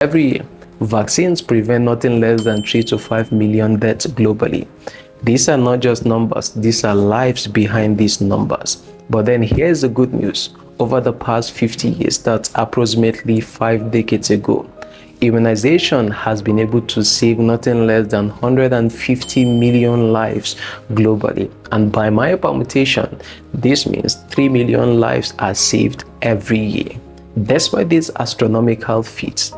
Every year, vaccines prevent nothing less than 3 to 5 million deaths globally. These are not just numbers, these are lives behind these numbers. But then here's the good news. Over the past 50 years, that's approximately 5 decades ago, immunization has been able to save nothing less than 150 million lives globally. And by my permutation, this means 3 million lives are saved every year. Despite these astronomical feats,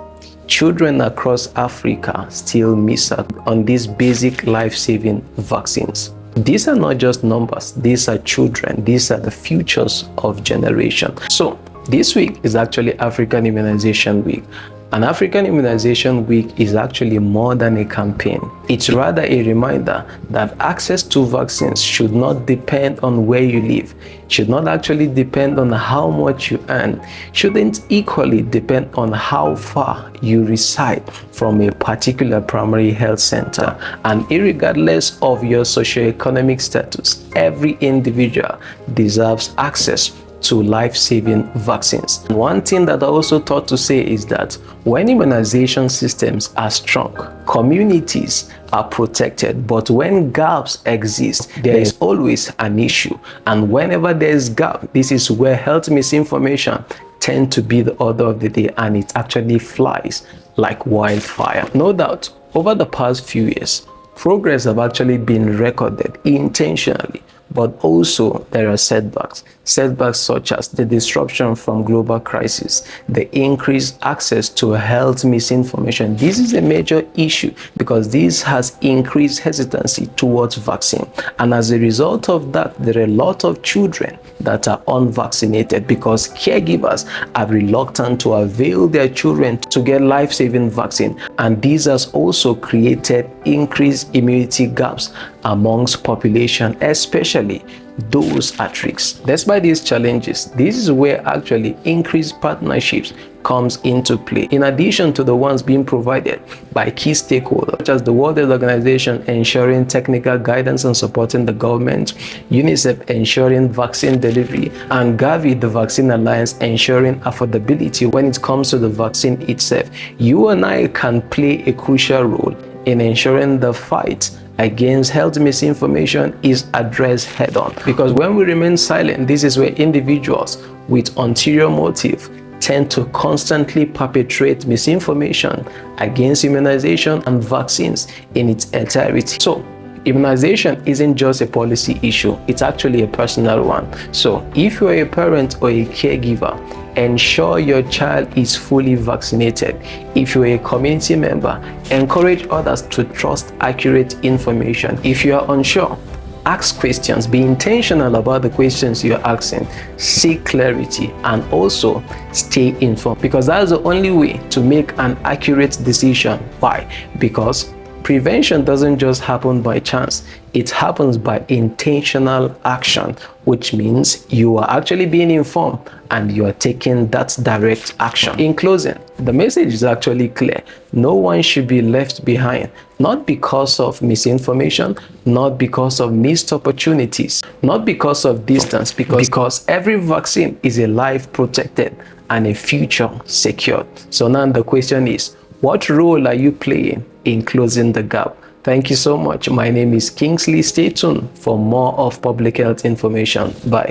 children across Africa still miss out on these basic life-saving vaccines. These are not just numbers, these are children, these are the futures of generation. So this week is actually African Immunization Week. And African Immunization Week is actually more than a campaign. It's rather a reminder that access to vaccines should not depend on where you live, should not actually depend on how much you earn, shouldn't equally depend on how far you reside from a particular primary health center. And irregardless of your socioeconomic status, every individual deserves access to life-saving vaccines. One thing that I also thought to say is that when immunization systems are strong, communities are protected, but when gaps exist, there is always an issue. And whenever there is gap, this is where health misinformation tend to be the order of the day, and it actually flies like wildfire. No doubt, over the past few years, progress have actually been recorded intentionally, but also there are setbacks such as the disruption from global crisis, the increased access to health misinformation. This is a major issue because this has increased hesitancy towards vaccine, and as a result of that, there are a lot of children that are unvaccinated because caregivers are reluctant to avail their children to get life-saving vaccine, and this has also created increased immunity gaps amongst population, especially those at risk. Despite these challenges, this is where actually increased partnerships comes into play. In addition to the ones being provided by key stakeholders, such as the World Health Organization ensuring technical guidance and supporting the government, UNICEF ensuring vaccine delivery, and Gavi, the Vaccine Alliance, ensuring affordability when it comes to the vaccine itself. You and I can play a crucial role in ensuring the fight against health misinformation is addressed head-on. Because when we remain silent, this is where individuals with ulterior motive tend to constantly perpetrate misinformation against immunization and vaccines in its entirety. So immunization isn't just a policy issue, it's actually a personal one. So if you're a parent or a caregiver, ensure your child is fully vaccinated. If you're a community member, encourage others to trust accurate information. If you are unsure, ask questions, be intentional about the questions you're asking, seek clarity, and also stay informed, because that's the only way to make an accurate decision. Why? Because prevention doesn't just happen by chance, it happens by intentional action, which means you are actually being informed and you are taking that direct action. In closing, the message is actually clear. No one should be left behind, not because of misinformation, not because of missed opportunities, not because of distance, because every vaccine is a life protected and a future secured. So now the question is, what role are you playing in closing the gap? Thank you so much. My name is Kingsley. Stay tuned for more of public health information. Bye.